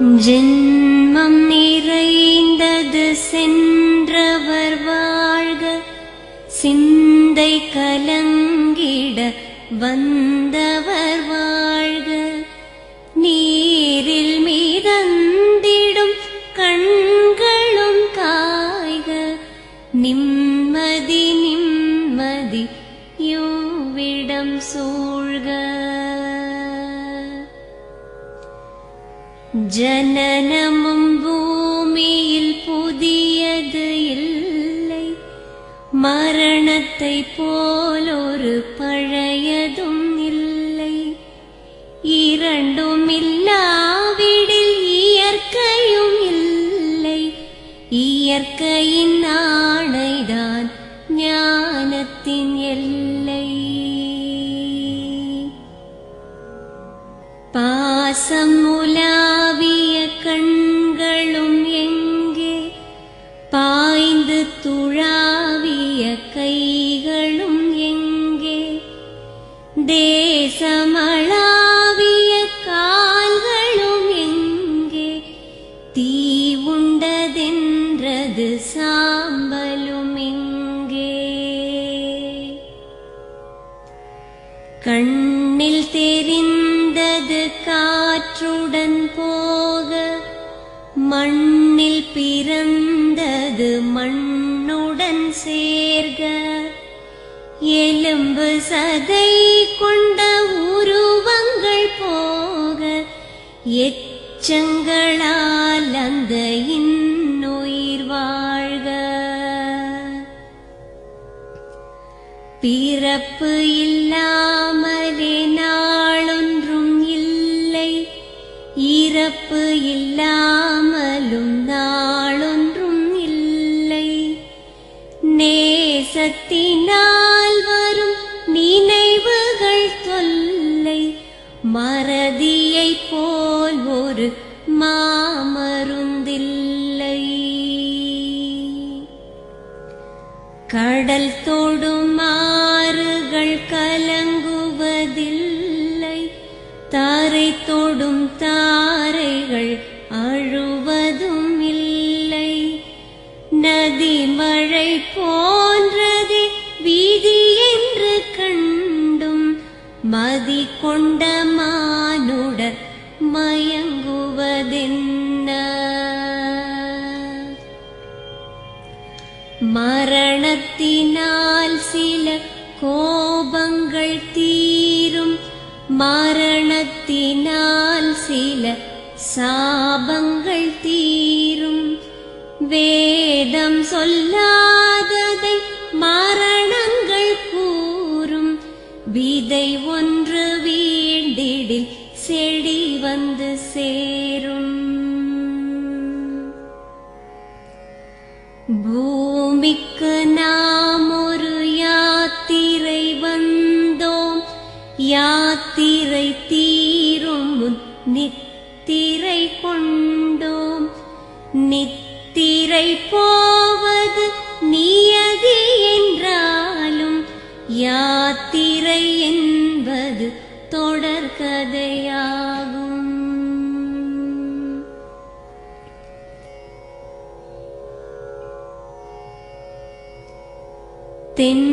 ஜென்மம் நிறைந்தது சென்றவர் வாழ்க, சிந்தை கலங்கிட வந்தவர் வாழ்க. நீரில் மிதந்திடும் கண்களும் காய்க, நிம்மதி நிம்மதி யோவிடம் சூழ்க. ஜனனமும் பூமியில் புதியது இல்லை, மரணத்தை போலொரு பழையதும் இல்லை. இரண்டும் இல்லாவிடில் இயற்கையும் இல்லை, இயற்கையின் ஆணைதான் ஞானத்தின் எல்லை. பாசம் உலாவிய கண்களும் எங்கே, பாய்ந்து துழாவிய கைகளும் எங்கே, தேசமளாவிய கால்களும் எங்கே, தீ உண்டதென்றது சாம்பலும் எங்கே. கண்ணில் தெரிந்தது காற்றுடன் போக, மண்ணில் பிறந்தது மண்ணுடன் சேர்க. எலும்பு சதை கொண்ட உருவங்கள் போக, எச்சங்களால் அந்த இன்னுயிர் வாழ்க. பிறப்பு இல்லாமலே நாளொன்றும் இல்லை, இறப்பு இல்லாமலும் நாளொன்றும் இல்லை. நேசத்தினால் வரும் நினைவுகள் தொல்லை, மறதியைப் போல் ஒரு மாமருந்தில்லை. கடல் தொடும் ஆறுகள் கலங்குவதில்லை, தாரை தொடும் தாரைகள் அழுவதும் இல்லை. நதி மழை போன்றதே வீதி என்று கண்டும், மதி கொண்ட மானுடர் மயங்குவதென்ன. மரணத்தினால் சில கோபங்கள் தீரும், மரணத்தினால் சில சாபங்கள் தீரும். வேதம் சொல்லாததை மரணங்கள் கூறும், விதை ஒன்று வீண்டிடில் செடி வந்து சேரும். பூமிக்கு நாம் ஒரு யாத்திரை வந்தோம், யாத்திரை தீரும் முன் நித்திரை கொண்டோம். நித்திரை போவது நியதி என்றாலும், யாத்திரை என்பது தொடர்கதையாகும். தென்